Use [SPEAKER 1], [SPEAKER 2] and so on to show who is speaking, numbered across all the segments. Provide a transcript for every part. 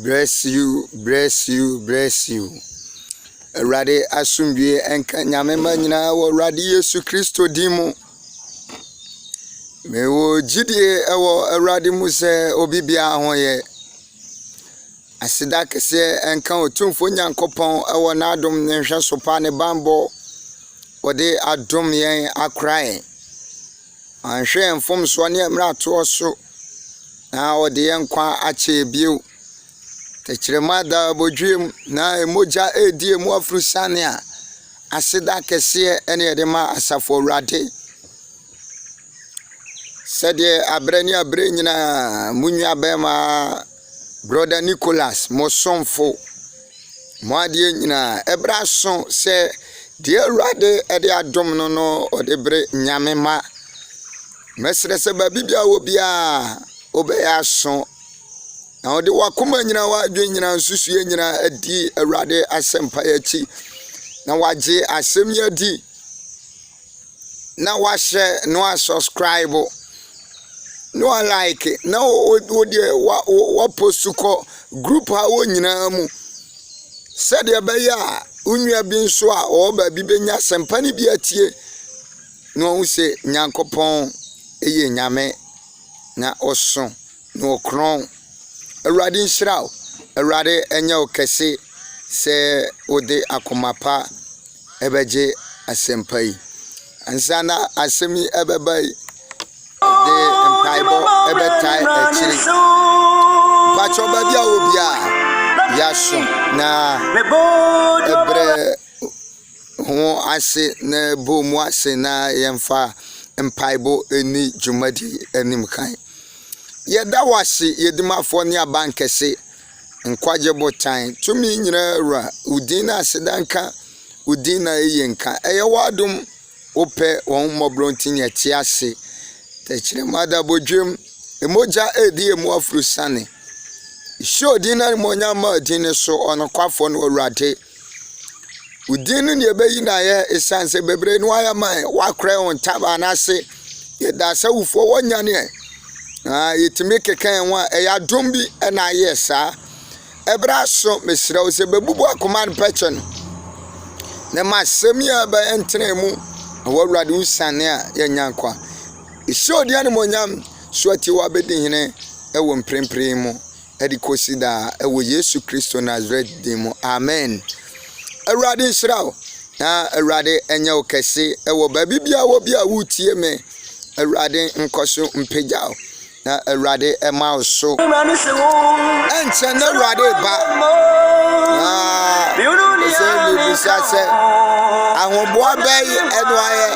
[SPEAKER 1] Bless you, bless you, bless you. Rade asumdue enka nyamema nyina wo Rade Yesu Kristo dimu. Me wo jidie ewo Rade mu se obibia ahoye. Asida kese enka otumfo nyankopon ewo na adom ne hwe sopa ne bambo. Ode adom yen akrae. Anhwe mfom so ne mra to so. Na ode yen kwa ache biu. Techiremada bodwem na emoja edi emu afrusane a asida kese ene edema asafo Rade sede abrani abre nyina munwa bema brother Nicholas mosomfo moadie nyina ebrason se die Rade ede adom no odebre nyamema mesre se babibia obia obeya so na ode wakoma nyina wadwe nyina nsusue nyina adi Rade asempa yachi na waje asem yadi na wahye no subscribe no like na ode wa post ko group ha wo nyina mu sede be ya unwa bi nso a oba bi benya asempa ni bi atie no hu se nyankopon eye nyame na oso no okron Rade nshiraw Rade enya okese se ode akomapa ebeje asempai ansana asemi ebebai de empaibo ebetai echiri pacho babia obia yaso na ebre ho ase na bomu ase na yemfa empaibo eni jumadi enim kan yeda wase yedimafo ne abankese nkwaje botan tumi nyina ra udina sedanka udina eyenka eyewadum ope won mobrontin ya tiase techiremada bodwem emoja edi emu afrusane show dina monyama adine so onokwafo no Rade udinu ne ebeyi na ye esanse bebre no ayaman wakra on taba na se yeda sawufo wonyane yetime kekan wa eya dombi na yesa ebra so mesira o se bebubu akoma pechen na masemia ba entremu wo Rade usane a yanyankwa ishodi ane monyam swati wa bedihine ewo mprempre mu edikosida ewo Yesu Kristo Nazareth demo amen. Rade nshirawo na Rade enya okese ewo babibia wo bia wutie me Rade nkoso mpegyaw na Rade ema so enche na Rade ba se lubusa se ahoboa bay eno aye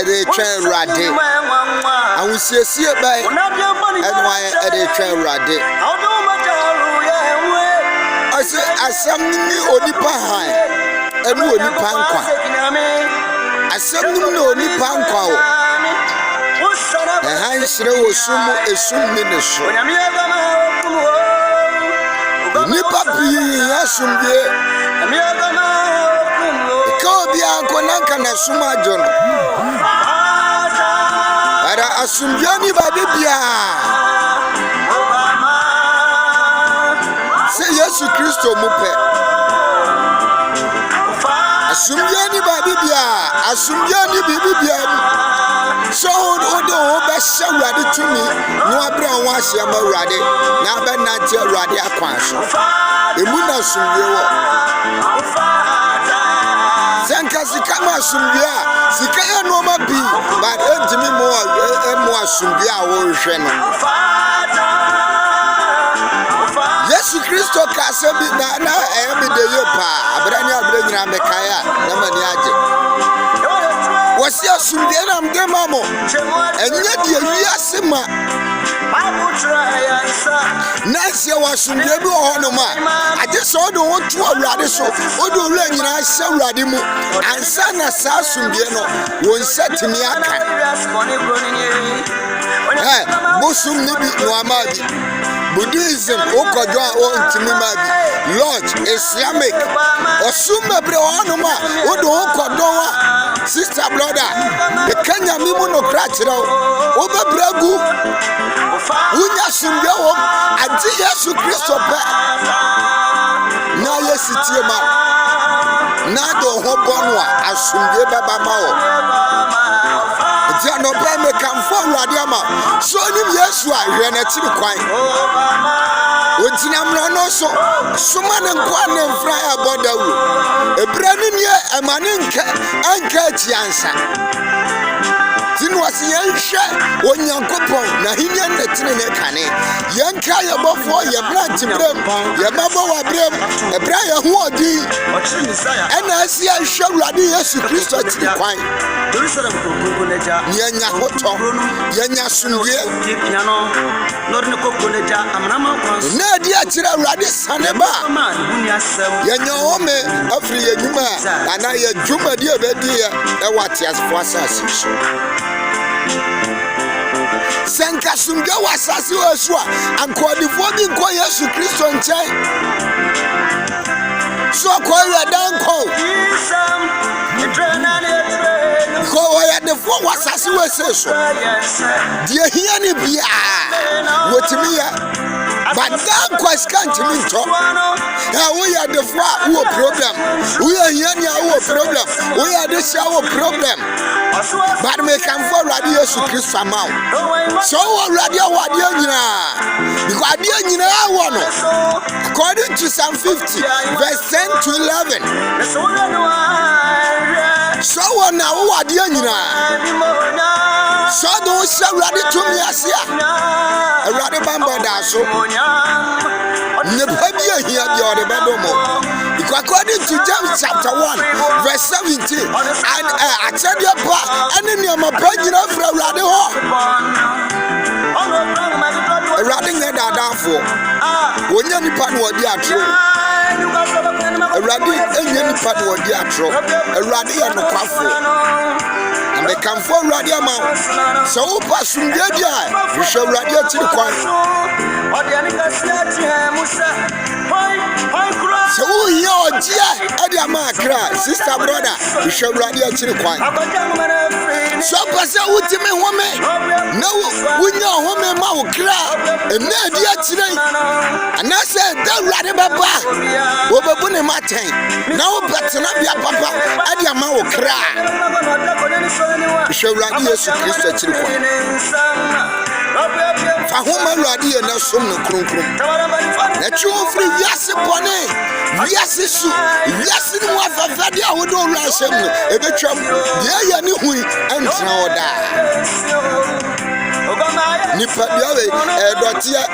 [SPEAKER 1] ede twen Rade ahusiesie bay eno aye ede twen Rade ase asam ni onipa han eno onipa nkwa asam ni onipa nkwa o han sire wo sumu esum ni so nipa bi asumdie ko bi ankonanka na suma jono ara asumdie ni ba bibia se Yesu Kristo mupe asumdie ni ba bibia asumdie ni bibia so odo be Rade tumi no abra won ahia ma Rade na be nante Rade akwan so emu na sumdie wo senka sika ma sumdie a sika ya no ma bi but ejimi mo emu asumdie a wo hwe no Yesu Kristo ka se bi na emi de yopa abra nyina mekaya na mani age wasi asumdie na mdema mo enye die wiase ma nasi wasumdie bi ohono ma age so do wontu Rade so odo wura nyina hye Rade mu ansa na sa asumdie no won setimi aka bosum ni bi no amadi Buddhism, Okojo, Timima, Lodge, Islamic, or Sumabre Onoma, Odo Okodoa, Sister Brother, the Kenya Mimono Kratero, Oba Bragu, Unya Sumbo, Adi Yesu Christo Pe. Now yes it's your man. Nado Hobonwa, Asumbe Baba Mao. Jano Bame come forward, Yama. So him Yesua, Renati Quine. Ojinam no so, Suman and Kwan and Fry about the wood. A branding year, a maninka, and catch answer. Tin was young share, one young couple, Nahinian the Tinekane, young Kaya before your blood to Brem, your Mama Brem, a Brian who are dee. And I see I show Radi Yesu Christo to the wine. Yanya Hoto, Yanya Sunye, Nadia Tira Radi Saneba, Yanya Home, Afri Yuma, and I a Juma dear Bedia, and what has processed. Senka Sumga was as you as well, and called the voting call Yesu Christo and Chai. So call your down call. Call at the four was as you as well. Dear Hiani Bia, what to me, but damn quite can't me talk. Now we are the four who problem. We are Yania who problem. We are the shower problem. But me come for Radio Christ amount. So radio because according to Psalm 50 verse 10 to 11. So now what so don't say ready to me as ya. Radio Bamba Daso. Never be here the Bedomo. According to James chapter 1 verse 17 and I tell you and in your opinion from Radio Rading head down for when you pan what you are true. A raddy and any pan what you are true. A raddy and a coffee. And they come for radio mount. So pass from the eye. You shall radio to the coin. So your dear Eddie Macra, sister brother, you shall radio to the coin. So pass out with me, woman. No, we know woman, my crowd, and no dear today. And I said, don't ride Papa. Over Bunny Martin. No, but not your papa, Eddie Macra. You shall radio to Christ to the coin. For whom I radio and some no crum. That you free, yes, upon it. Yes, it's yes, in what I would don't rush him. If it's a yeah, you knew and now that. Nipa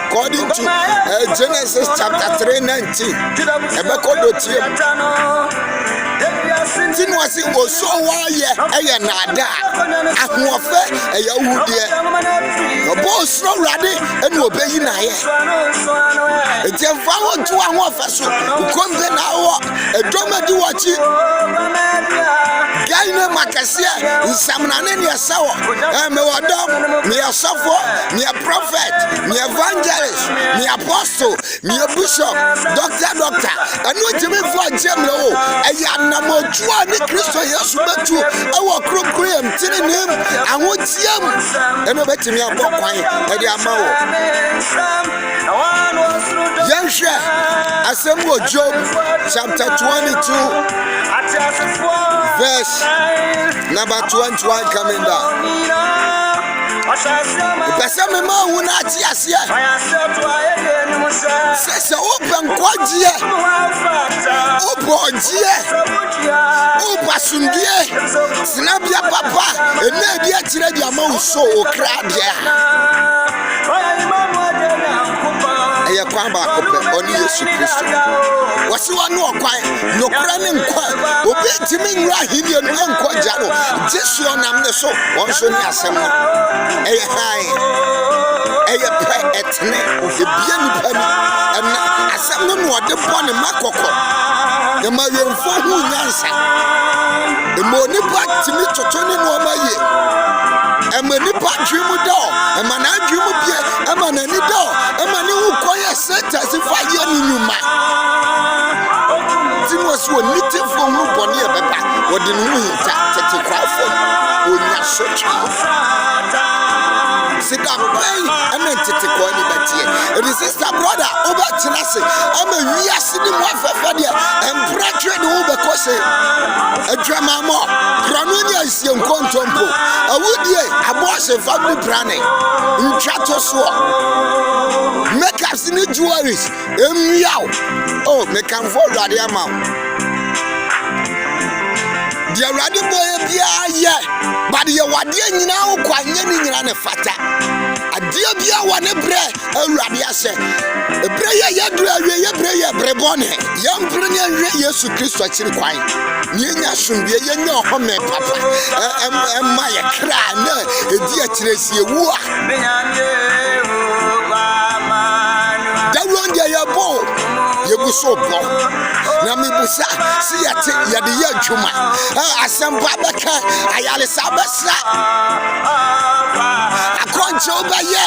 [SPEAKER 1] according to Genesis chapter 3:19. Tin was it was so why a nada. I want a Yahoo dear. The boss no ready and obey na. It's a vow to one officer who comes an hour. A drummer do watch it. Gaina Macasia, Samnania Sour, and no Adam, me a suffer, me a prophet, me evangelist, me apostle, me a bishop, doctor, and what you mean for Gemlo, a young number 2 Christo Yasubetu, our crook cream, telling him, and what's him, and no better me a book, and the amount. Young Share, assemble Job chapter 22, verse number 21 coming down. The person me ma wuna ti ase. Say open kwaje. Obonje. Obasundie. Sinabia papa. Ena dia tire dia ma uso okra dia. Eya kwamba kope oni Yesu Kristo. Wasi wanu okwan no kra ne nkwa obi timi nwra hini enu enkwa jano Jesu onam ne so wonso ni asem no eya hai eya pra etne ebia nipa ni asɛm no no ɔde bɔ ne makɔkɔ ɛma wɛmfo ho nyansa ɛma onipa timi toto ne nneɔma yie ɛma nipa adwene mu dɔ ɛma n'adwene mu bie ɛma n'ani dɔ ɛma ne ho kɔyɛ sɛntɛse fa yɛ ne nnwuma nti no ɔsɛ onitifo ho bɔne ɛbɛba wɔde ne ho hinta tete kwaafo onya sotwa sida bɛn ɛna tete kwa ni bɛteɛ ɛdi sister brother wobɛtena se ama wiase ne mu afɛfɛ deɛ ɛmpratwe ne wo bɛkɔ se adwamammɔ korɔno ne asie nkontompo awudie abɔɔhye family planning ntwa to soɔ makeups ne jewelries ɛmmiaw oh mekamfo awurade ama wo deɛ awurade bɔyɛ biara yɛ bade yɛ wadeɛ nyinaa wo kwa nyɛ ne nyina ne fata adeɛ biara wɔ ne berɛ awurade ahyɛ berɛ yɛ yɛduru awie yɛ berɛ yɛ berɛ bɔne yɛmpere ne awie yesu kristo akyiri kwan ne yɛnya asomdue yɛnya ɔhome papa ɛma yɛ kra na ɛdi akyirɛ si ɛwu a dawuro deɛ yɛbɔ yɛgu so bɔ na mebusa si yɛte yɛde yɛ adwuma asɛmpa bɛka ayaresa bɛsra akɔnkyɛ wobɛyɛ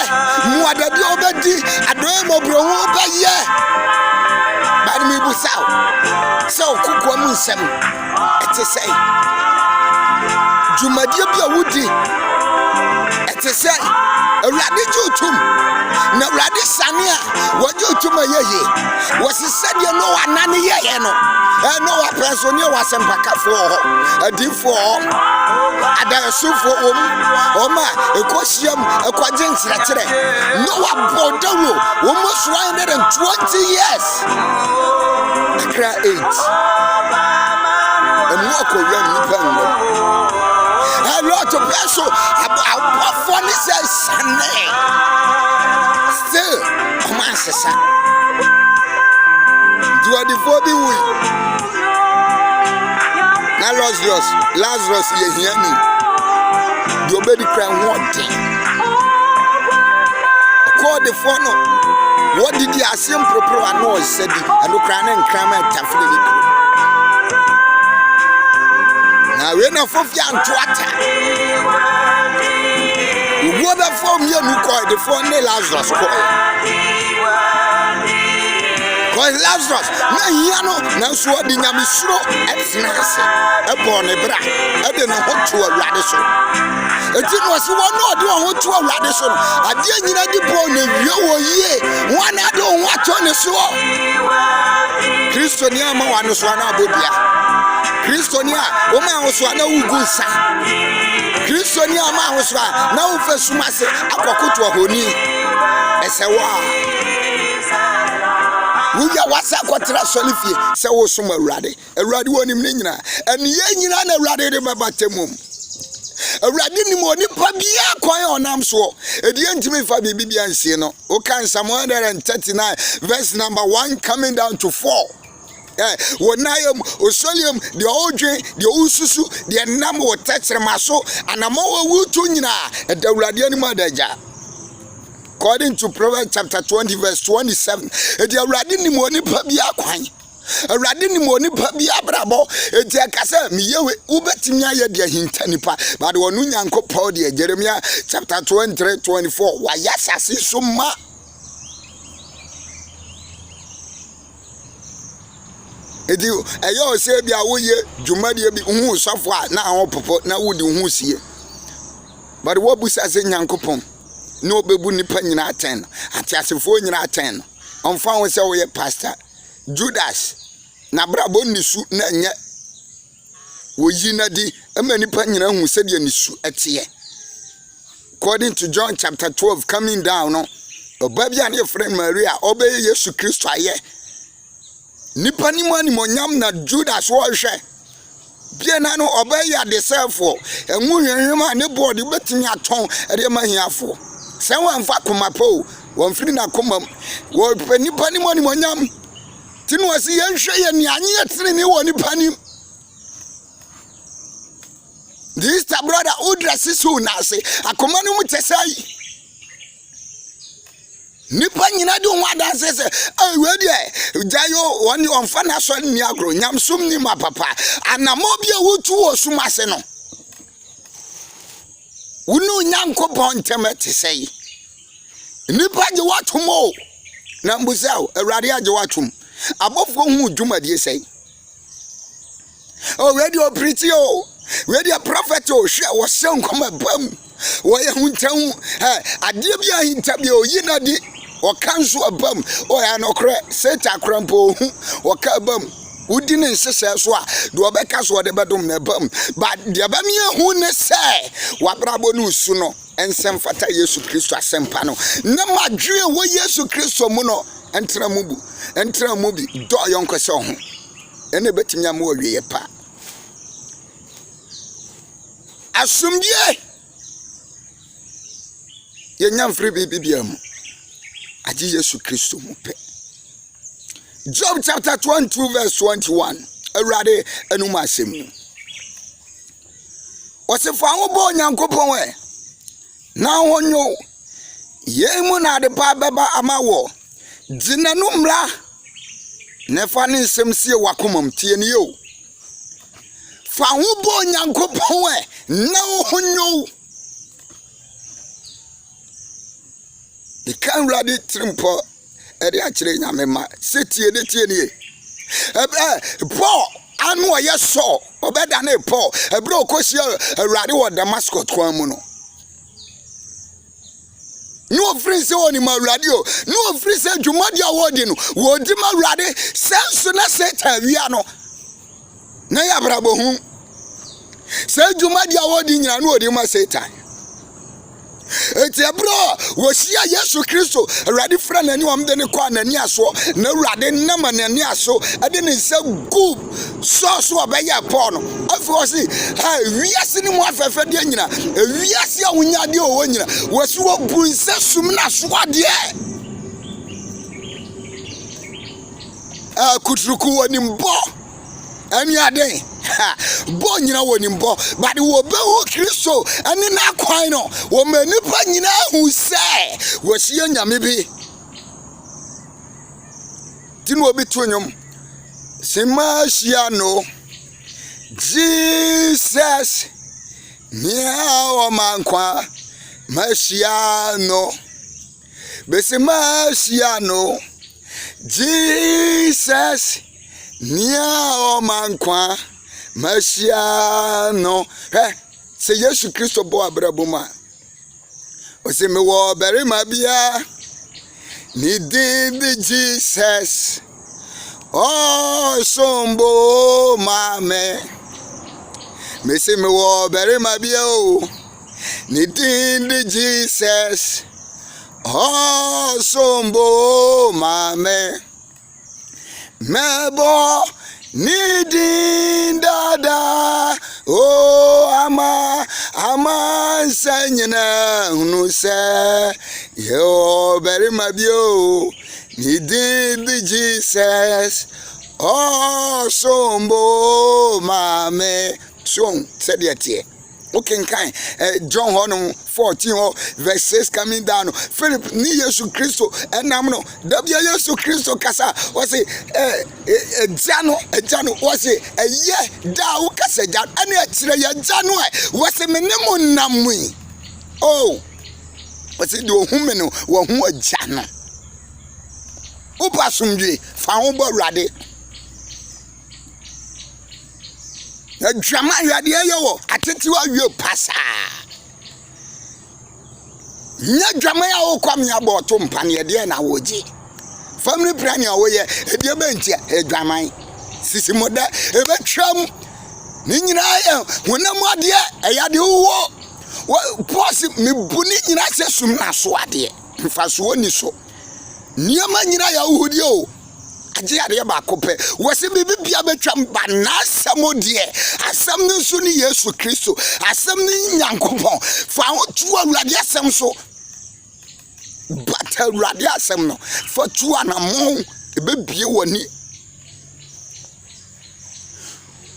[SPEAKER 1] mmuadadi wobɛdi adɔe mmɔborɔhu wobɛyɛ bade mebusa sɛ wokokoa mu nsɛm ɛte sɛ dwumadie bi a wodi ɛte sɛ awurade gye otum na awurade sane a wɔgye otum a yɛye wɔsi sɛdeɛ no wanane yɛyɛ no no wapɛnso ne wasɛmpakafoɔ hɔ adiifoɔ hɔ adaeɛsofoɔ wɔm a ɛkɔhyiam ɛkɔgye nkyerɛkyerɛ ne wabɔ dawuro wɔmmɔ so 120 years akra 8 ɛmu akɔwura nnipa nwam lot of people abɔfoɔ ne sɛ sane still ɔma nsesa duadifoɔ bi wui na Lazarus yɛhiani deɛ ɔbɛdi kra ho ɔden ɔkɔɔdefoɔ no wɔdedi ase mporoporo ano ɔsɛ bi ɛno kra ne nkrama ɛtafere ne kuro na we na fofia ntoata ubuo be fo mienu ko de fo ne Lazarus ko Lazarus na hia no na so odi nyamesuro etena ase ebo ne bra ede no hoto awurade so eti no se wo no odi wo hoto awurade so no ade nyina di bo na wie wo yie wana ade wo ato ne so Kristo ni ama wa no so na abobia Kristo ni a o ma wo so na wugu sa Kristo ni a ma wo so na wo fa suma se akokoto ahoni esewa wuya wasa kwatra solifie se wo suma awurade wonim ne nyina ene ye nyina na awurade de babatemum awurade ni mo nipa bia kwan onam so edi ntimi fa bibia nsie no o kan Psalm 139 verse number 1 coming down to 4 wonayam osolium de odwe de ususu de nam wo tetrema so anamo wo wutu nyina edawurade ani madaja according to Proverbs chapter 20 verse 27 edi awurade ni mo nipa bia kwan awurade ni mo nipa bia brabo edi akase miyewe ubetimi aye de hinta nipa but wonu nyankopɔ de Jeremiah chapter 23:24 wa yasase so ma edi eyo se bia woye dwumadie bi hu sofo a na ho popo na wodi hu sie but wo busa se nyankopɔn no bebu nipa nyina aten atiasefo nyina aten onfa ho se wo ye pastor Judas na brabo nisu na nya woyi na di ama nipa nyina hu se de nisu etiye according to John chapter 12 coming down no obabia na friend Maria obey Yesu Kristo aye nipa ni mo animonyam na Judas wo hwe bia na no obey ade selfo enwu hwenhwem a ne board betimi aton ede mahiafo se wan fa komapo won firi na komam wo nipa ni mo animonyam tinu wasi yenhwe ye ni anye tiri ni wo nipa ni this brother who dresses who na say akoma no mu tesai nipa nyina de ho adanse se we de jayo woni onfa na so ni agro nyamsum ni ma papa anamo bia wotu osum ase no wonu nyankopon temete sei nipa je watum o na mbusao awrade age watum abofo hu dwumadie sei we de opriti o we de prophet o hwe wo se nkoma bam wo ye huntan ade bia hinta bia oyina di o kanso abam o ya no kre seta krampo hu o ka bam udi ne nsese so a de obeka so de bedom na bam but de abam ye hu ne se wabrabo no su no ensem fata Yesu Kristo asempa no na madwe wo Yesu Kristo mu no entra mu bi do yonko se ho ene betimya mo wiye pa asumdie ye nyamfre bibia mu aji Yesu Kristo mu pe. Job chapter 22 verse 21 awrade enuma asem no osifa ho bo nyankopon we na honyo ye mu na de pa beba amawo dinanu mra nefa ne nsem sie wakomam tie ne yo fa ho bo nyankopon we na honyo the can ready trimpo eri akire nyame ma setie de tie ne Paul anu oye so obeda na Paul ebro okosia awrade wo Damascus kwan mu no no free se oni ma awrade o no free se dwumadi awodi no wo di ma awrade senso na seta wia no na ya brabo hu se dwumadi awodi nyina no odi ma seta eti bro wo sia Yesu Kristo awrade fra nani wamde ne kwa nani aso na awrade nama nani aso ade ne nsa gu so obeye Paul no afo si ha wiase ni mo afefe de nyina wiase a wonya de o nyina wo si wo bu nsa sum na so ade kutruku woni mbo ani ade bo nyina woni mbo but wo be wo Kristo ani na kwan no wo manipa nyina hu se wo hie nyame bi tinu obi tonyom Simasiano Jesus Miao mankwa Masiano Besimasiano Jesus Miao mankwa Masiano se Yesu Kristo bo abrabuma o se me wo bere mabia ni di Jesus oh sombo mame me se me wo bere mabia o ni di Jesus oh sombo mame mebo ni din dada oh ama sanyina hunu se yo bere mabio ni din Jesus oh sombo mame son said yet okay kind John 14 verse 6 coming down Philip ni Yesu Kristo enam no dabia Yesu Kristo kasa was ejano was eye da wo kasa ja ene akire ya jano was menemu namui oh was the ohun no wo hu ajano upasumdwe fa wo bo rade na drama yade yewo ateti wa wie pasa nya drama ya wo kwam ya bo to mpane de na woji family planning awo ye e bentia e drama sisi moda e betwam ni nyina ya wonam ade e yade wo pause me buni nyina se sum na so ade mfa so oni so niama nyina ya uhudi o aje ade ba kope wose bibia betwam ba na asamo asam ni so ni Yesu Kristo asam ni Nyankopon fa tu awurade asam so but awurade asam no fa tu anamo e bebie woni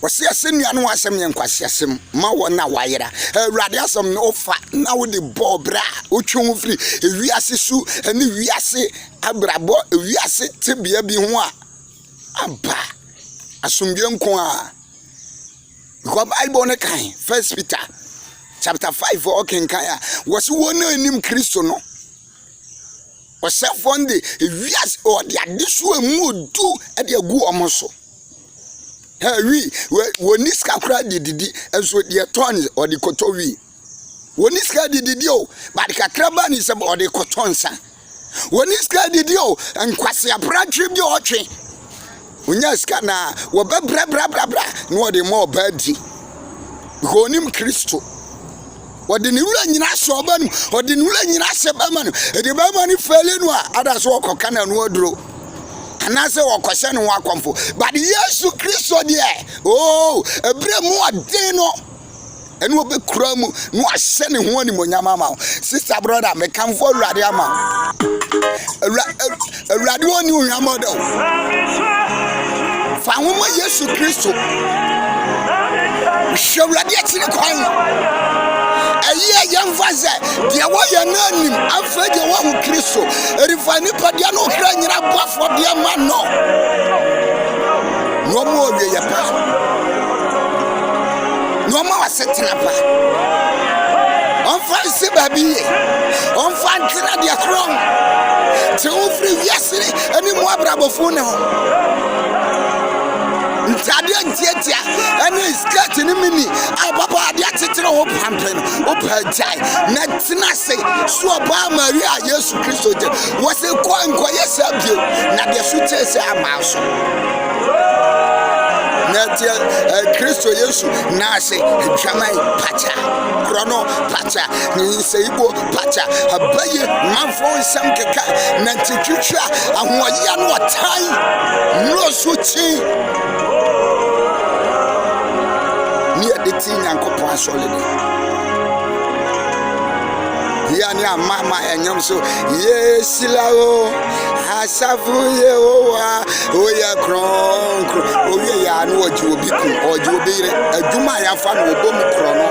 [SPEAKER 1] Wasi asem nua no asem ye nkwasi asem ma wo na wayera awurade asem no ofa na wo de bobra otwu firi ewiase su ene wiase abrabo ewiase tebia bi ho a aba asomdwe nko a ko Bible ne kan First Peter chapter 5 o kenkan a wasi wona anim Kristo no osefonde ewiase o de adeso amu odu e de agu omoso woni ska kura dididi enso de tons or the kotowi woni ska dididi o but kakraba ni se o de kotonsa woni ska dididi o enkwase apratwe bi o twe unya ska na wo bebra no de mo badi ko onim Kristo wodi ni wura nyina so ba nu wodi ni wura nyina se ba ma nu e de ba ma ni fele nu a ada so okoka na nu oduro anase wakose no wakomfo but Yesu Kristo de oh ebremu aden no enu obekura mu no ahye ne ho ani monyama ma sister brother me kamfo awurade ama awurade oni onyama do fa ho ma Yesu Kristo shawurade atini kwan aye yamfaze de wo ye nanim afade wo hu Kristo erifani padia no kra nyina boafo de ma no no mo wie ye pa no ma wasetina pa on fa se babi on fa nkira de akron te wo free wiasiri ani mo abrabofo ne ho ntade antietia ene skirt ni mini ababa ade atetere ho pampen o pajai na tinase so ba Maria Yesu Kristo je wo se ko enkoye sabio na de so tese amaso na tie Kristo Yesu na se jamai pacha krono pacha ni seibo pacha abaye manfo nsam keka na titwitwa ahoya no otan no so chi ni editi nyankopon asolede ya ni amama enyom so yesilao asafu yehowa oya kronkro oye ya no oji obi ku oji obi re adwuma ya fa no obom krono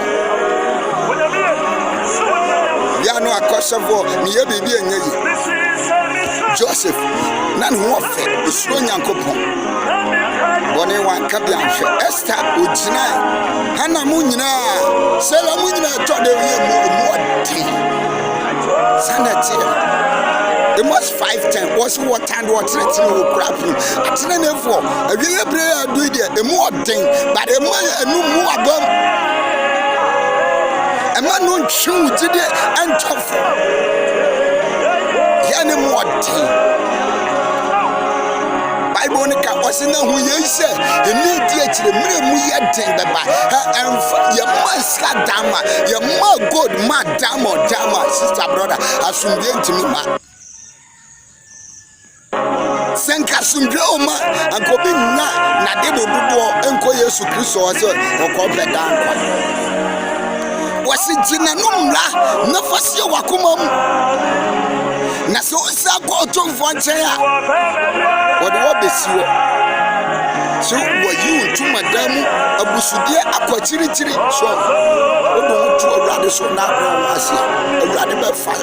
[SPEAKER 1] ya no akosafo ni ye bibi enyeyi Joseph nan ho fe osuro nyankopon bone wan kabia hwe Esther ogina hana mu nyina sela mu nyina to de wie mu odi sanati the most 510 was what and what letting you crap atene nefo awie prayer do there e mu odin but e man anu mu abam e man no ntwu gide antofo ya ne mu odin Bible nika osina hu yense eni di akire mire mu ye den beba ha ye maska dama ye ma god ma dama sister brother asumdie ntimi ma senka sumdie o ma ankobi na de dodo enko Yesu Kristo wase okọ beda nkwa wasi jina numla na fasi wakoma mu na so sa ko tonfo nchen a wode wo besiwo so wo yi ntu madam abusudie akwachirichiri so odo to awurade so na wase awurade be fa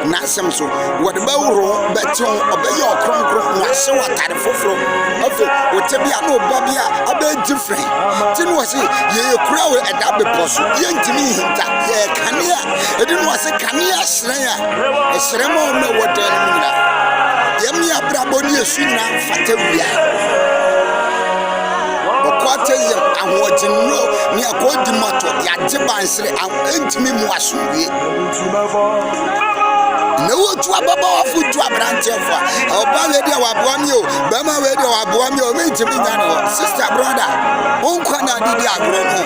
[SPEAKER 1] na asem so wode be woro beton obeyo okronkron na se watare foforo afi otebia na obabia abe different tinu wase ye kura we eda be poso ye ntimi hinta ye kanea edinu wase kanea hran a esremo me wode nina yemi abrabo ni esu na fata wia okwate ye ahojinno ni akodi mato ya jibansire antimi mu asumwie na wotu ababa wafutu abrantefa oba we dia waboami o bema we dia waboami o me ntimi nyane sister brother onkwa na didi agro no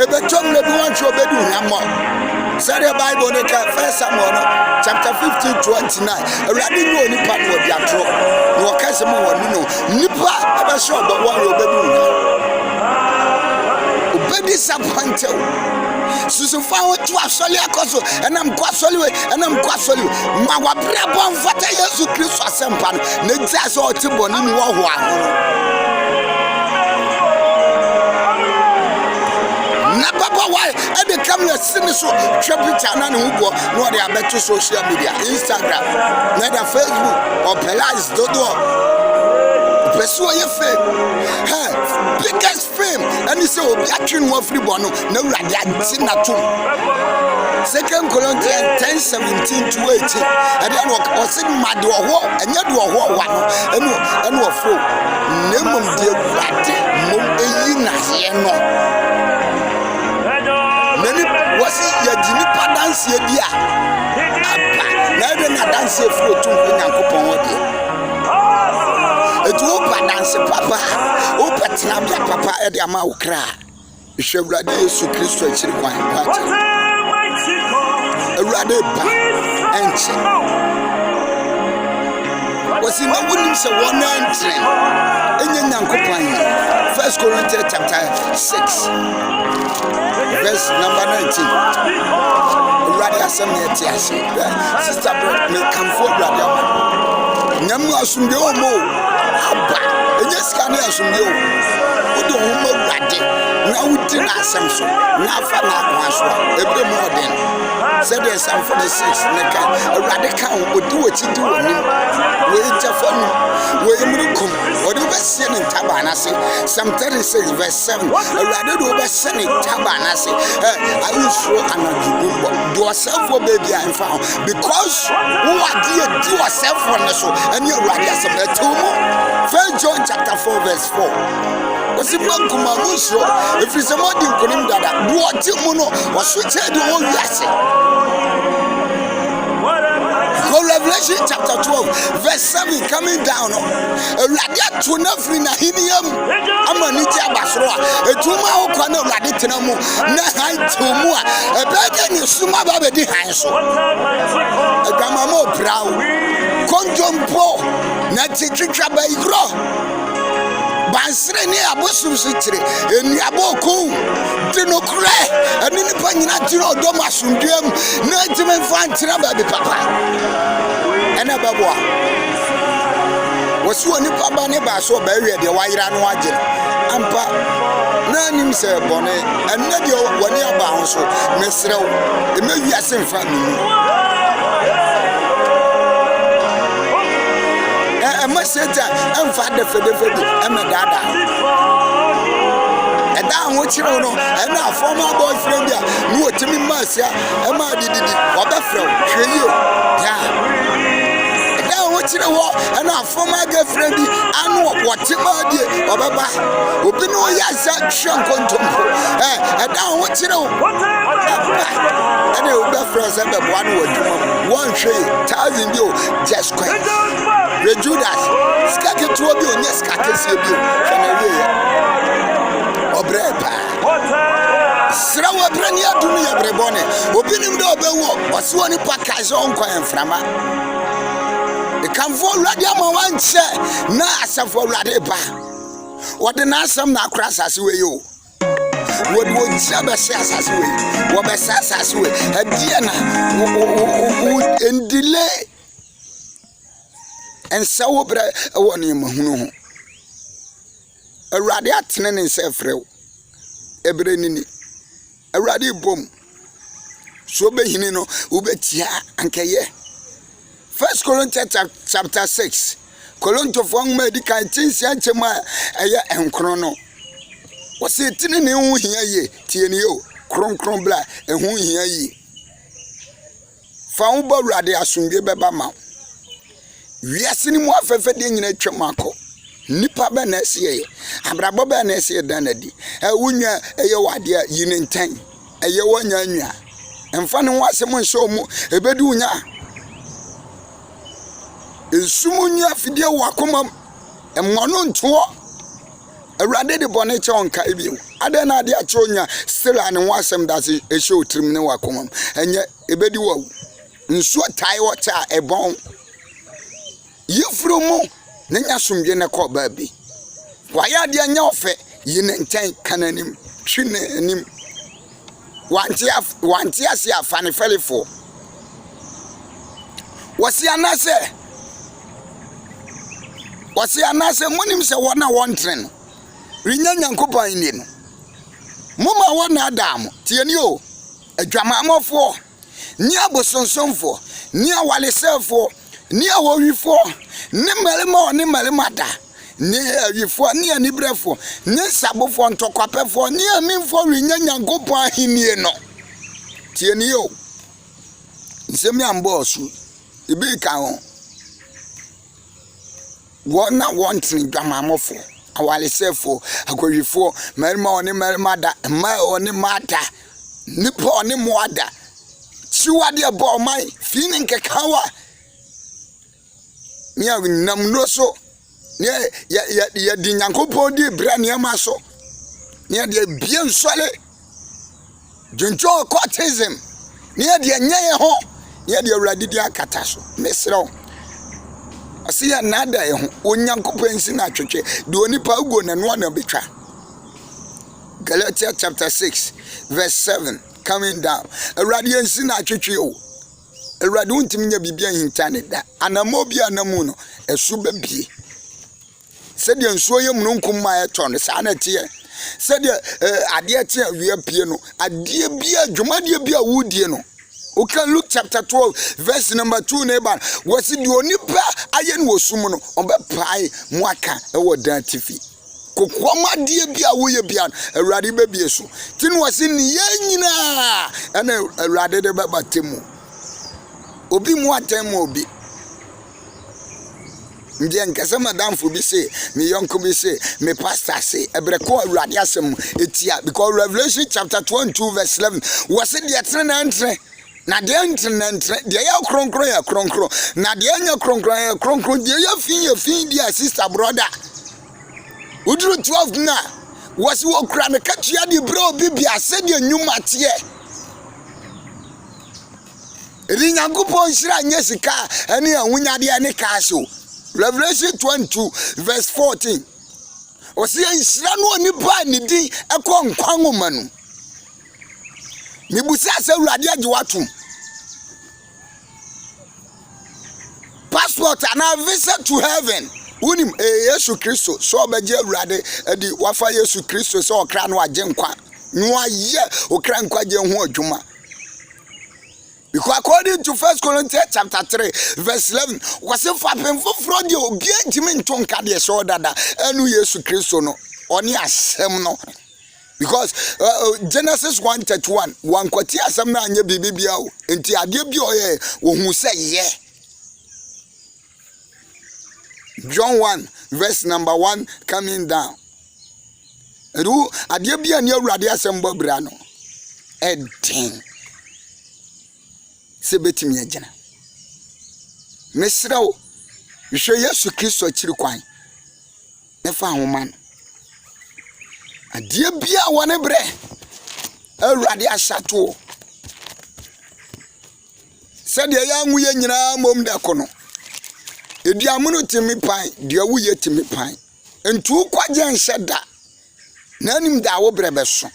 [SPEAKER 1] ebetom le bi wancho bedu nyamo say the Bible in First Samuel chapter 15:29 already know nipa no dia tro no kase mo wonu no nipa aba sure but one obedu obedi sapante susu fa otu asole akoso enam kwa asole we enam kwa asole ma wa brabo mfata Yesu Kristo asempa no na ti aso otiboni mi wo ho ahoro why and the camera send so trap channel no no they are better social media Instagram neither Facebook or Pelas dodo pursue your fame biggest fame and you say obiatwe no free bono na urade agye na to 2 Corinthians 10:17 to 18 and then o say mad wo enye do wo wa no eno ofro nemum de urade mom eyi na ye no nani wasi ya jini pa dance ye bia apa na ebe na dance fro to nyankopon wo de etu pa dance papa o patina bia papa e de ama wo kra hwe urade Yesu Kristo akiri kwan kwache urade ba enche wasi na wunim se wona entre enye nyankopon 1 Corinthians chapter 6 verse number 19 urade asem na etiase sister bro me kamfo urade nyamu asumde o mo aba enye sika na asumde o odo ho ma urade na wudi na asem so na afa na akwa so ebre mo den said there Psalm 46 neka urade kan odi wochi di wonim we jafanu we murukum odi be sie ne taba na se Psalm 36 verse 7 urade do be sie ne taba na se ayu so anadugbo do yourself for baby and found because who are dear do yourself for so and you urade asem na tumo 1 John chapter 4 verse 4 wasi bankuma muso if somebody kunim dada do oti mu no wasuche do wo wiase. Revelation chapter 12 verse 7 coming down urade to na free na hiniam amani ti abasoro etuma okwa na urade tena mu na han to mu a ebege ni suma ba be di han so agama mo brau konjompo na titwitwa ba igro bansre ni abosum sitire eniaboko dinokure ani ni panyina tiro odom asundiem na ntime fantina ba bi papa ena baboa wasi woni papa ne ba so ba wie de wayira no agye ampa na nim se bone enne de woni aba ho so mesrew e ma wiase mfa ni message and father for the dada and down what you know and now former boyfriend no timi masia and my didi wabafro you yeah and down what you know and now former girlfriend and what you know wababa obi no yasa shankontompo and down what you know and you wabafro say be one word 1,000 you just quite Judas, skake to obi onye skake sie bi fanawe obrepa srawa brani adunu ya brebone obinim de obewo ose oni pakaje onkwa enframa e kanfo urade ama wanche na asafo urade ba wode na asam na akra asase we yo wode wo jaba se asase we wo be asase we adie na endile and so bra woni mahunu ho awurade atene ne nsefrew ebre nini awurade bom so behini no ubetia ankeye 1 Corinthians chapter 6 Korinto fo ngma di kan tinsi anchema eye enkro no wose tini ne hu hia ye tie ne yo kronkron bla ehu hia yi fa wo ba awurade asomdwe beba ma wiase ni mu afefe de nyina twemako nipa be na esiye abrabo be na esiye danadi wunwa eye wade yini ntan eye wonya nwa emfa ne ho asem nso mu ebedu unya ensumunwa fidie wakoma emwono nto awurade de bone che onka ebi ade na ade ache onya still ane ho asem da se ehye otrim ne wakoma enye ebedi wo nso tai wota ebon yifrumu nenya sumje ne ko baabi waya de anya ofe yine ntan kananim twine anim wanti ase afane felifo wasi anase munim se wona wontren rinya nyankopan ni no Mama wana Adam, tieni o. Adwamamofo, ni abosonsomfo, ni awalesefo, ni awowifo, ni melema ni melemada, ni awifo, ni anibrefo, ni sabofo ntokwapefo, ni aminfo winya Nyankopon ahenie no. Tieni o. Nsemi ambosu, ibi ka ho. Wona wontin dwamamofo, awalesefo, agowifo, melema oni melemada, ma oni mata. Nipo ni mwada chiwade abo mai fini nkekawa ni namnoso ni ya di Nyankopon di bra ni amaso ni de bien sole jonjo courtism ni de nyaye ho ni de awrade di akata so mesro asiya nada ye ho Onyankopon si na twetwe de onipa ugo na no na betwa. Galatians chapter 6 verse 7 coming down. Awurade nsi na atwetwe o. Awurade untimi nya bibia hintane da. Anamo bia anamu no esu babie. Sede nsuo ye mununkum ma eto no sa na tie. Sede ade tie awie pie no ade bia dwumade bia wudie no. We can Luke chapter 12 verse number 2 neighbor. Wasi di onipa aye no osum no obepae muaka ewo dan tifi. Kokwama die bia wo ye bia Awurade bebie so tin wase ni yanyina ana Awurade de babatemu obi mu atemu obi ndie nkase madamfo bi se me yonko bi se me pastor se ebreko Awurade asem etia because Revelation chapter 22 verse 11 wase de etre na entre na de entre de ya kronkron na de anya kronkron de ya fin dia sister brother Udru 12 na wasi wo kra na katua di bro bibia se de nyuma tie eri Nyankopon hira anya sika ene awunyade ene kaso. Revelation 22 verse 14 osi hira no oni ba ni din ekọ nkwanwoma no mibusa se Awurade age watum passport and visa to heaven. Unim Yesu Kristo so obeje Awurade edi wafa Yesu Kristo so okra no agye nkwa no aye okra nkwa je ho adwuma. Because according to 1 Corinthians chapter 3 verse 11 was if happen for fraud you obi ntimi ntonka de so dada enu Yesu Kristo no oni asem no. Because Genesis 1:31 wan kwati asem na anya bibibia o enti ade bi oye wo hu se ye. John 1 verse number 1 coming down. Ru ade bia ne Awurade asem bobra no edin se betimi agina mesrawo hwe Yesu Kristo akiri kwan ne fa homa no ade bia wone bre Awurade asato se de ya nwu ye nyina mom da kono ediamuno timi pan de awuye timi pan entu kwaje nhyeda na anim da wo brebeso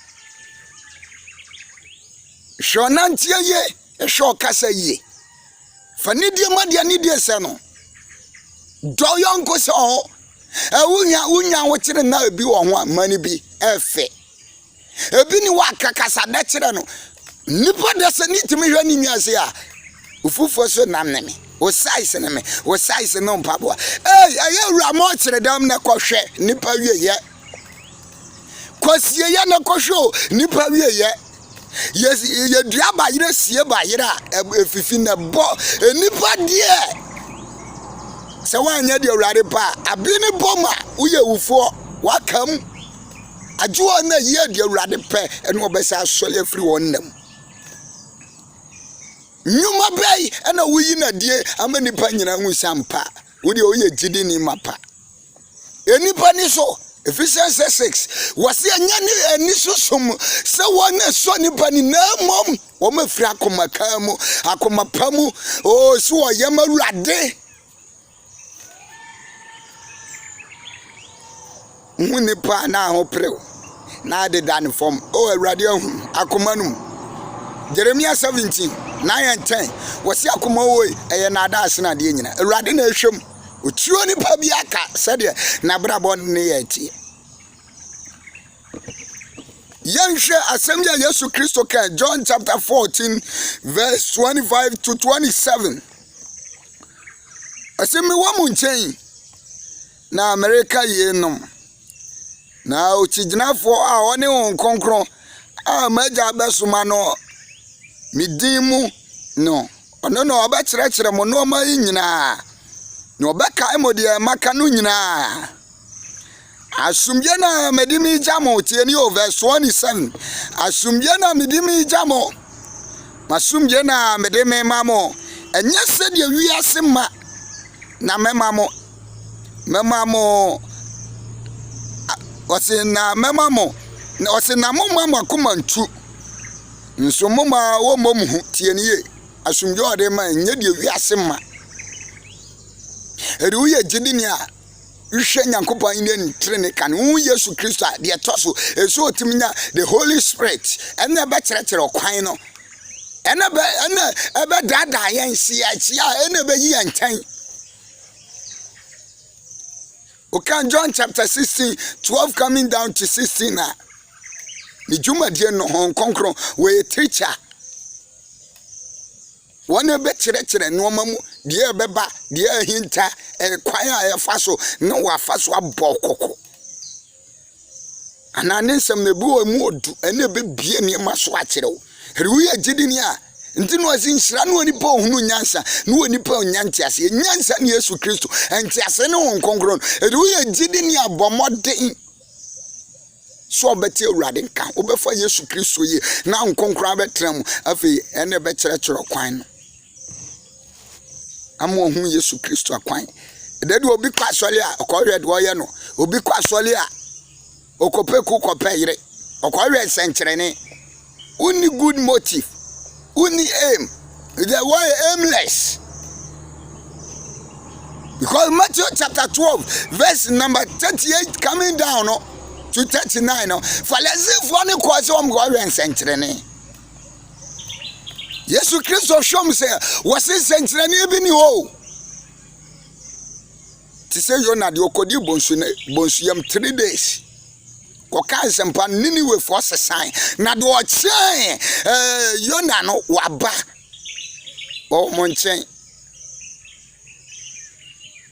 [SPEAKER 1] shonantie ye ehwo kasa ye fanidie madia nidie se no doyon ko se o unya wo kire na ebi wo ho amani bi efe ebi ni waka kasa da kire no nipa de se ni timi hwa ni nwiase a ufufo so namneme o size ne me o size no mpabo aye wura mo kire dam na kohwe nipa wie ye kwasie ya na kohwe nipa wie ye yes ye dua ba yire sie ba yire efifi na bo nipa die se wanya de Awurade pa abini boma uye ufo wakam ajuo na ye de Awurade pe ene obesa asole free wonnam nyuma bei ena wuyi na die ama nipa nyina hu sampa wode oye gidi ni mapa enipa ni so Ephesians 6 wasi anya ni enisusum se wona so nipa ni na mom wo mafiri akomakamu akomapamu o so oyema Awurade nipa na ho prew na de dan form o Awurade akomanum Jeremiah 17 9 and 10 wasi akoma oi eye na da ase na de nyina Awurade na ehwem otuo nipa bi aka sede na brabo ne ye tie Yanshe Assembly Yesu Christo can John chapter 14 verse 25 to 27. Assembly woman chain na America ye nom na ochigina for a one on konkron a maja besuma no midimu no ono no obekire mo no ma nyina no obeka emode maka no nyina asumye na medimi jamo tieni o verse 27 asumye na medimi jamo masumye na medeme mamo enye se de wiase ma na memamo wase na memamo wase na momamo akumantu nso moma wo momu tieni ye asumye ode ma enye de wiase ma eri uye jidini a Ushe nyankopon ine trene kan wu Yesu Kristo de etoso eso otiminya the Holy Spirit ene be kire okwan no ene be dada yen sia ene be yi antan. Okay, John chapter 16 12 coming down to 16 na ni juma die no hon konkron we teacher one be kire no mamu die beba die hinta kwan a efa so no wa fa so abokoko anane nsem ne bu mu odu ene be bie ne ma so a kire wo heri agidini a nti no azinhira no oni pa ohunu nyansa no oni pa onyanti ase nyansa ne Yesu Kristo enti ase ne won konkron heri agidini abomode so beti urade nka obefa Yesu Kristo ye na nkonkron abetram afi ene be kire kwan no amo hu Yesu Kristo akwan de obi kwa sole a okowe de oye no obi kwa sole a okopeku kopeyire okowe senkyerene uni good motive uni aim the way aimless because Matthew chapter 12 verse number 38 coming down no to 39 no falezi for ne kwase om go we senkyerene Yesu Kristo shom say wase senkyerene bi ni ho ti say Yona de okodi bonsuyam 3 days koka sempa Niniwe for sign na de o chen Yona no waba o monchen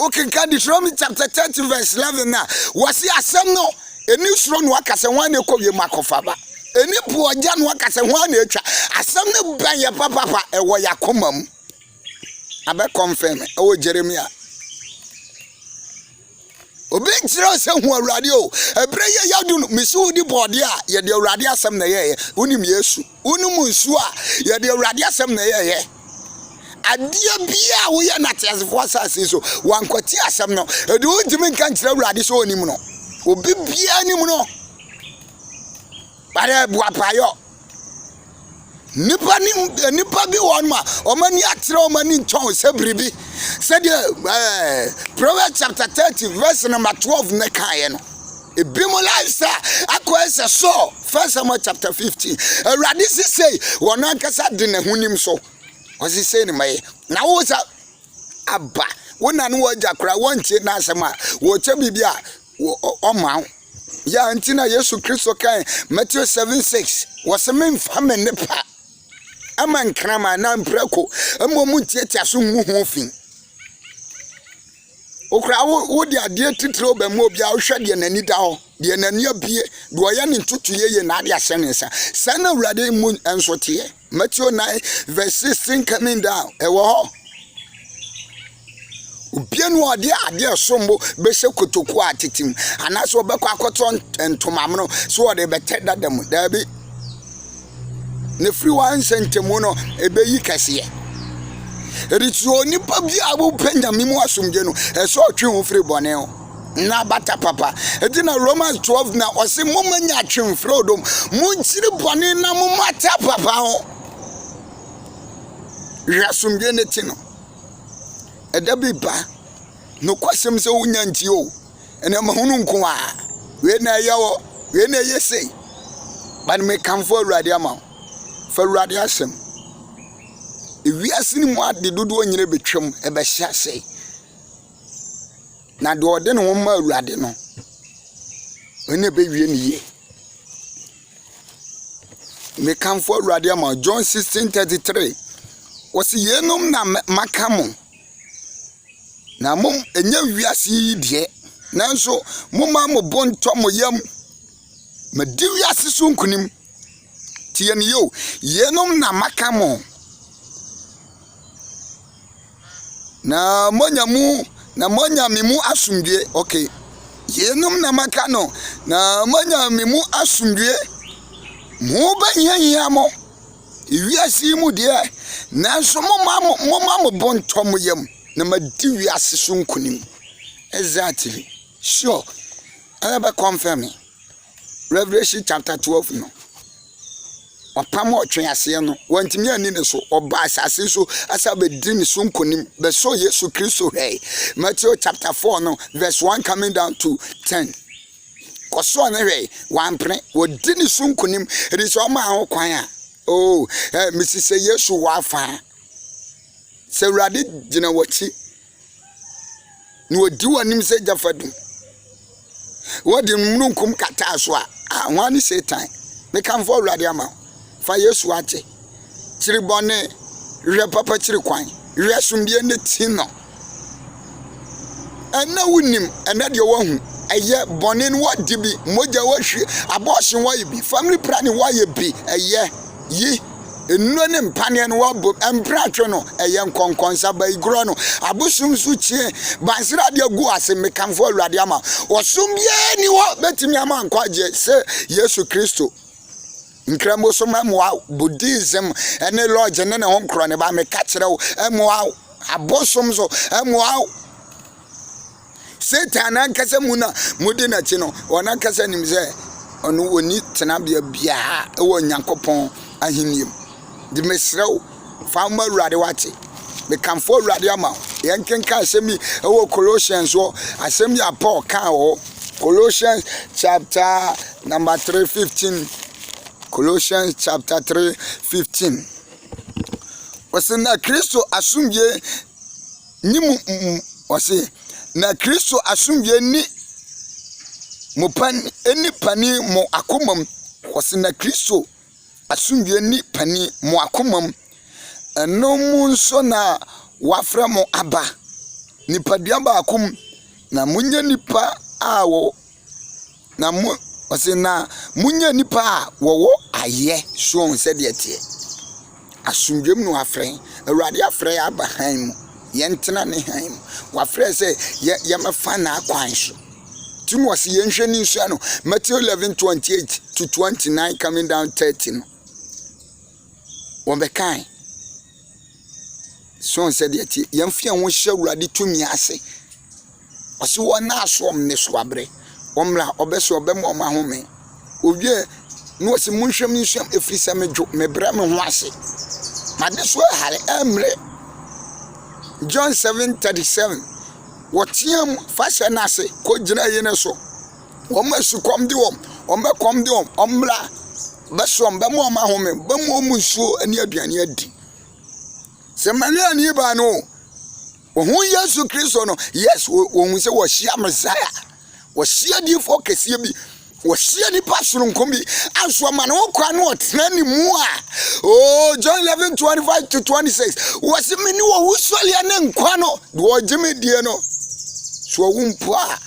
[SPEAKER 1] okay can Deuteronomy chapter 30 verse 11 na wase asem no eni suro no akase wan na ekobie makofa ba eni puoja no akase wan na etwa asem ne ban ye papa ewo yakomam abe confirm ewo Jeremia obi kire se hu awrade o ebreye yadu misu di bode a ye de awrade asem na ye unim Yesu unum nsu a ye de awrade asem na ye adia bia wo ye na tiasefo asase so wankoti asem no e de ujimi kan kire awrade so onim no obi bia nim no bare bua payo nipa bi won ma omani atre omani nton se bribi said Proverbs chapter 30 verse number 12 ne kan no ebimo lifestyle akwese so First Samuel chapter 15 radisi say won ankasa de ne hunim so osi say ni mai na wo sa aba wona no waja kra wonche na asema wo che bibia o ma ya antina Yesu Kristo kan Matthew 7:6 wasemen fame ne pa aman krama na mpreko amomu tietia so hu fin okra wo de ade titire obam obia wo hwe de nani da ho de nani abie de oye ne ntutuye ye na ade asenensa sana urade mu ensote Matthew 9 verse 16 coming down ewo ho obienu ade sombo be se kotoku atitim anaso obekọ akoto entomamno so de bete dadam da bi ne free one centemu no ebeyi kase Ritsu nipa bi abu penyame mu asomje no eso otwe ho free bone ho na bata papa edina Romans 12 na ose momanya atwe free odom mu nchiri bone na mu mata papa ho jasomje ne ti no eda bi ba no kwasem se wunya nti o ene mahunu nko a we na yawo we na yesei ban me kamfo awrade ama fa awrade asem ewiase ni mu ade dodo nyire betwem ebe hia sei na de ode no ma awrade no ene be wie ne ye me come for Radiama, John 16:33. Was yenum na makamo. Na mum enye wiase die. Nanso mumma mo bonto mo yam. Me di wiase so nkunim. Tie ne yo, yenum na makamo. Na monya mimu asundwe. Okay. Yenum na makano. Na monya mimu asundwe. Mo banya mo. Wiase mu de. Nanso mumma mo bonto mo yam. Na madi wiase so nkunim. Exactly. Sure. I never confirm me. Revelation chapter 12 no. Opamo otwen ase no. Wantimi ani ne so oba asase so asa be di ne so nkonim be so Yesu Kristo hey. Matthew chapter 4 no verse 1 coming down to 10. Koso na hey wan pre wo di ne so nkonim it is o ma ho kwan a. Oh, Mrs. Yesu wa fa. Se rade gina wachi. Ni odi wanim se jafadu. Wodi mnunkum kata so a wani Satan. Me kan for rade ama. Fa Yesu ache. Chiri bone re papa chiri kwan. Re sumdie ne ti no. Ana wunim ana de wo hu. Eye bone no wadi bi moja wo hwe abortion wo bi family planning wo ye bi eye yi enu ne mpane no wabo empratwe no eye nkonkonsa ba igro no abusum su chie bansira de agu ase mekamfo awurade ama osum ye ni wo betimi ama nkwaje se Yesu Kristo nkramo so mamwa Buddhism ene lodge ne ne honkro ne ba meka kire wo emwa abosum so emwa Satan ankasa mu na mudi na chi no ona kasa nim se onu oni tenabia bia e wo Nyankopon ahinim di mesrew fama awurade wate me kamfo awurade ama yenkenka asemi e wo Colossians wo asemi ya Paul kan wo Colossians chapter number 3:15 Colossians chapter 3:15 wasina Kristo asumye nimu wase na Kristo asumye ni mupan eni pani mo akomam wasina Kristo asumye ni pani mo akomam eno mu nso na wafra mo aba nipadua ba akom na munye nipa awo na mu wasina munye nipa a wo aye so onse de tie asumdwem no afren awurade afren aba han mu yentena ne han mu wafre se ye mefa na akwan so tim wasi yenhwe ni nso no Matthew 11:28 to 29 coming down 30 no wobekan so onse de tie yemfia ho hye awurade tumi ase wasi wona asom ne so abre omra obeso obemo mahome owie no wasi munhwem nsuam efrisa medwo mebra me ho ase madeso hare emre John 7:37 wotiam fasha nase ko gina yene so womasu kom de omekom de omra beso mbemo mahome bemo munsuo ani aduane adi semania ni ba no ohun Yesu Kristo no yes ohun se wo hia Messiah wo hia di focus bi wo hia ni pastor nkombi anso ma no kwa no otena ni mu a oh John 11:25 to 26 wo se meni wo husolia ne nkwa no de wo gime die no so wumpo a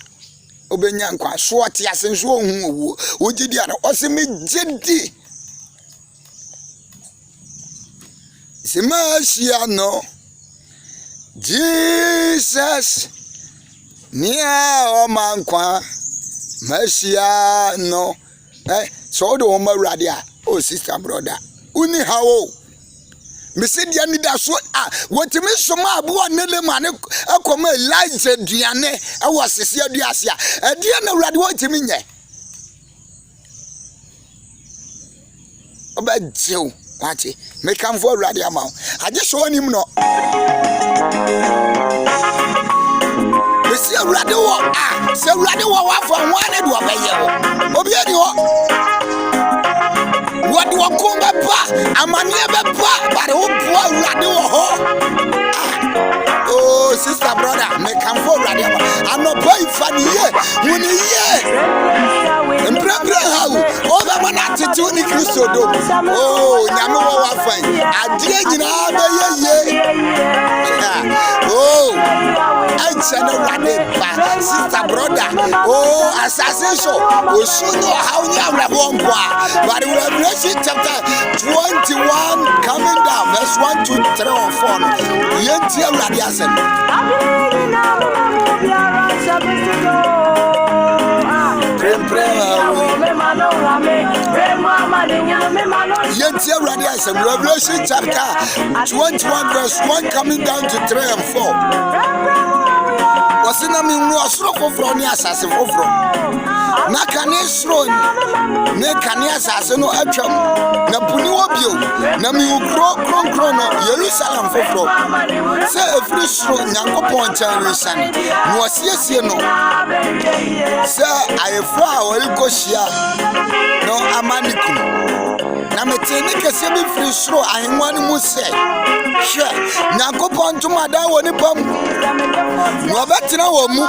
[SPEAKER 1] obenya nkwa so oti ase so ohun owo wo gidi ara o se me gidi se ma no Jesus nia o mankwa Messiah no so do o mawrade a oh sister brother uni hawo mesedia ni da so wotimi soma abo nele mane akoma Elijah duane e wasese aduase a dia na awrade wotimi nye oba jew wati me kam for awrade ama aje so onim no se awrade wo se awrade wo wafo wane do obeye wo obi ani wo wodi wo kumba pa amane be pa bare wo po awrade wo ho oh sister brother me come for awrade ano boy fani ye woni ye embra how o ba mana tete ni Kristo dodom. Oh, nyame wo wafan. Adie nyina be ye. Oh, Channel sister brother, oh, assassination, oh, soon how you have one but Revelation chapter 21 coming down, verse 1 to 3 or 4. Yentia Radiasen. Yentia Radiasen, Revelation chapter 21, verse 1 coming down to 3 and 4. Wasina mi nwa soro foforo ni asase foforo na kane soro ne kane asase no atwam na puni wo bio na mi ukro no Jerusalem foforo se efri soro Nyankopon chan resane no asiesie no se ayefo a walikohia no amaniku na metene kese bi fri soro ahenwa ni mu se hwe Nyankopon tumada woni pam no betina wo mu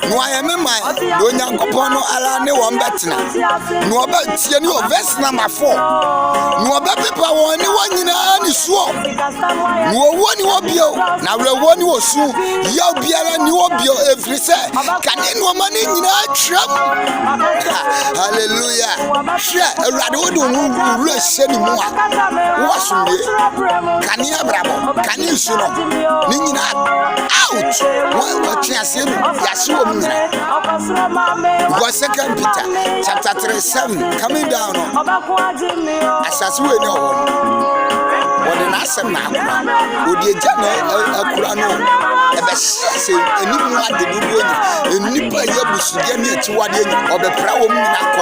[SPEAKER 1] no ayeme man do Nyankopon no ala ne wo betina no obetie ni verse number 4 no obepepa won ni wanyina ni suo no wo ni wo bio na wo ni wo su ya biara ni wo bio every say kane no mani nyina atwam. Hallelujah. Hwe awrade wo do ru ehye ni mu a wo sumbe kane abrabo kane su no ni nyina out what you say Yeshua because 2 Peter chapter 3:7 coming down as we know what the nation now would you akura no e be say eni mu ade dubu ni enipa yabusu de na etiwade obepra wo mu na ko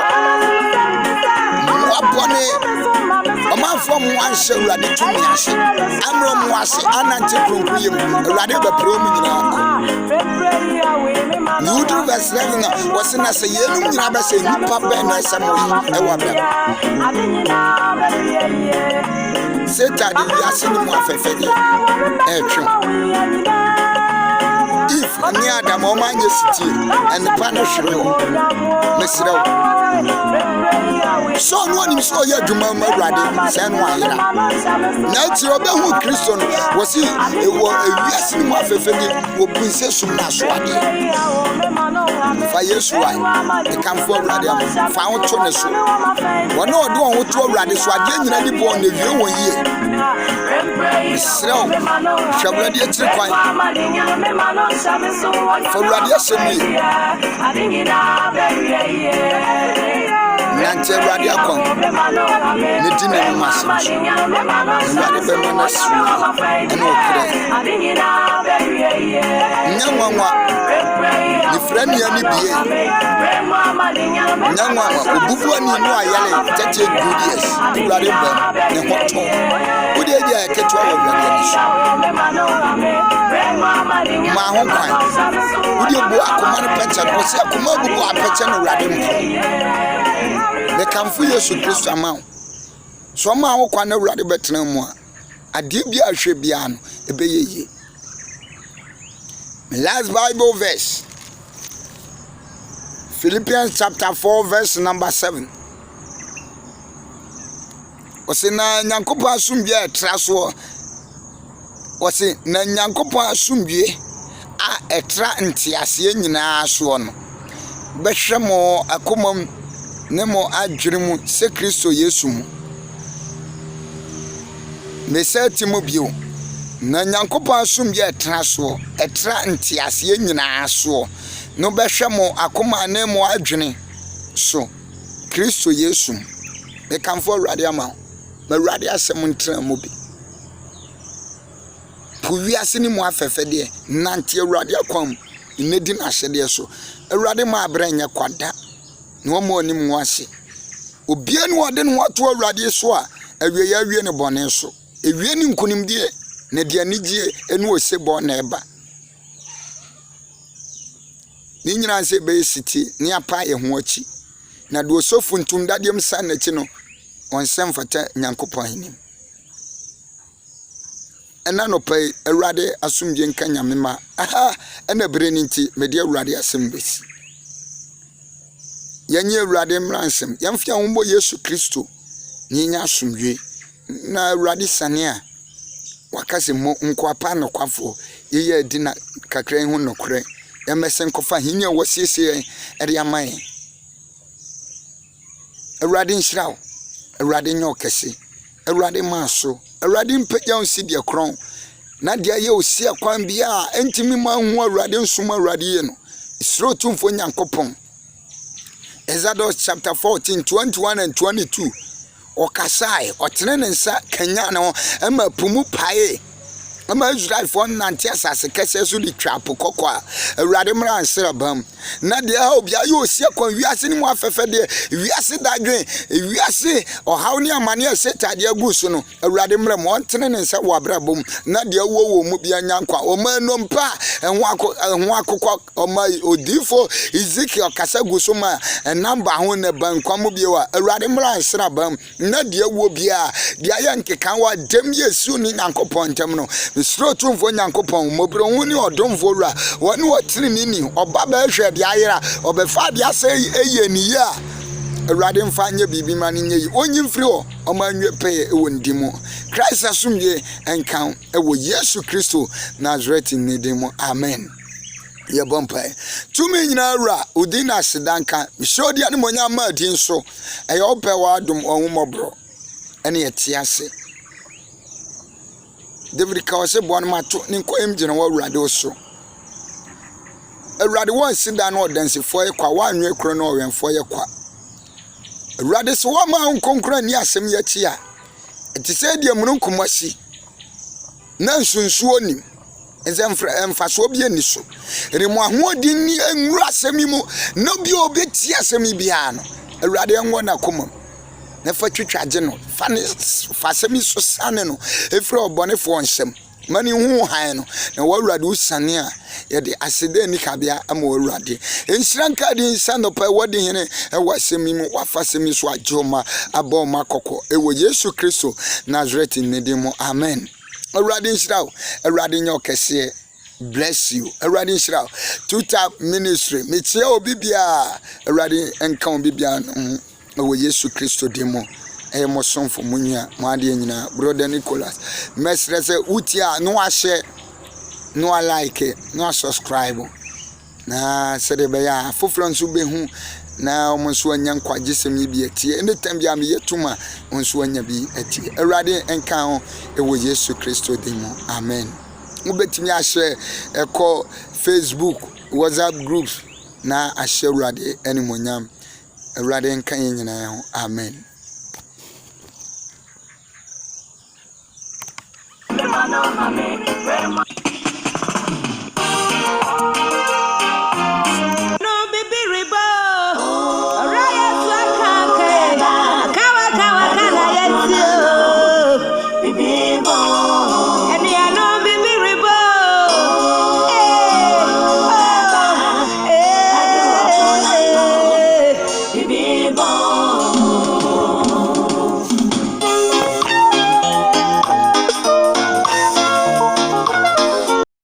[SPEAKER 1] abone Omanfo mu anhye urade tumi ahye amro mu ase anante kronkuyem urade bepra mu nyina ko Nudu verse 11 wasina se yenu nyina be se nipa be na samo e wa be Satan di wiase ni mu afefede e twe if ni adam o manye siti and pano hwere mesrew so no ani so ya dwuma ma urade se no ayira na ti obehu Kristo no wasi ewo ewiase ni mu afefede wo pinse sum na so ade fa Yesu ai e kan fo urade fa ho to ne so wono ode won ho to urade so ade nyina di bo na wie won yie mesrew hwabulade etiri kwan for radio semi Nanti radio kon ne dine maso radio be manasu eno kre nyanwa ni frami ani bie nyanwa obubu ani no ayale 30 good years radio be ne hoto odi eja ketwa wa radio ni so ma ho kwan odi obu akoma ne pecha no se akoma obu apecha no radio the kamfu Yesu Kristo amaw so ma ho kwan na urade betena mu a ade bia ahwe bia no ebeyeye. Last Bible verse Philippians chapter 4 verse number 7 Osina Nyankopon asumbie etraso Osi na Nyankopon asumbie a etra ntiase nyina so no behwe mo akomam nemo adwirimu se Kristo Yesu mu mesati mu bio na Nyankopon asumbie etraso etra ntiase nyina so no behwe mo akoma nemo adwene so Kristo Yesu me kamfo urade ama ma urade asem ntra mu bi puwiase ni mu afefede nante urade akwam inedi na hyede so urade ma abranya kwada no mo ni mu ase obie ni ode no wato urade so a awie ya awie ne bone so ewie ni nkunim die na de anigye enu ose bone eba ni nyina nse be siti ni apa ye ho achi na do sofu ntum dadem san na chi no onsem fata Nyankopon anim ena no pai urade asumje nka nyame ma aha ena bere ni nti me de urade asem besi yenye urade mransem yamfia humbo Yesu Kristo Ninya sumdwe na awurade sane wakase mo nkwapa no kwafo ye dina kakra hu nokre emese nkofa hinya wosiesie ere amaye awurade nhyiraw awurade nyokese awurade maso awurade mpagya onsidie kron na dia ye osia kwan bia entimi ma hu awurade nsoma awurade ye no isro tumfo nyankopon Exodus chapter 14 21 and 22 okasai otrene nsa kanya no ema pumu pae ama Israel for nante asase kese so di twapo kokwa awurade mra ansrabam na de ha obia ye osia kwa wiase ni mu afefe de wiase dadwen wiase ohaw ni amane asetade aguso no awurade mra mo ntene nsa wo abrabom na de wo mu bia nyankwa o ma nompa enho akokwa o ma odifo Ezekiel kasa guso ma namba ho ne bankwam bia wa awurade mra ansrabam na de wo bia de aye nkekan wa dem yesu ni nyankopon ntem no Misro tumfo nyankopon mobro hu ni odomfo ra woni wotrini ni oba ba hwe de ayira obefa de ase eye ni ya awurade mfa nya bibi ma ni nyi onyimfiri o omanwe pe e wondimo Christ asumye enkan e wo Yesu Kristo Nazareth ni demo amen ye bompa tumi nyina ra udina sedanka shodi ani monya ma din so e yo pe wa dum onwumobro ene ye tiase David kawase bon mato ni ko emgina wa awurade oso awurade won sida na odansefo ye kwa wanwe kro na owenfo ye kwa awurade so wa ma nkonkra ni asem ye chi a etise die munu nkomasi na nsunsuo nim ezemfra emfaso bia ni so remo ahodin ni enwura asem mu na bia obeti asem bia no awurade enwo na komam na fa twitwaje no fa semi so sane no efre obonefo nsem mani hu han no na wawurade usane a ye de asede ni kabia ama wawurade ensiranka di nsano pa wodi hene e wasemi mu wafa semi so ajoma aboma kokko e wo Yesu Kristo Nazareth ni demo amen awurade nsiraw awurade nyokese bless you awurade nsiraw tuta ministry metie obibia awurade enka obibia no Yesu Kristo demo mo sonfo munya mo ade nyina brother Nicholas mesrese utia no ahye no like no subscribe na sede be ya foforo nso be hu na o nso anya nkwagesem yi bi etie anytime bia me yetuma nso anya bi etie awurade enka ho wo Yesu Kristo demo amen ubetimi ahye eko Facebook WhatsApp groups na ahye awurade enimonyam awurade nka nyina ho amen Mano,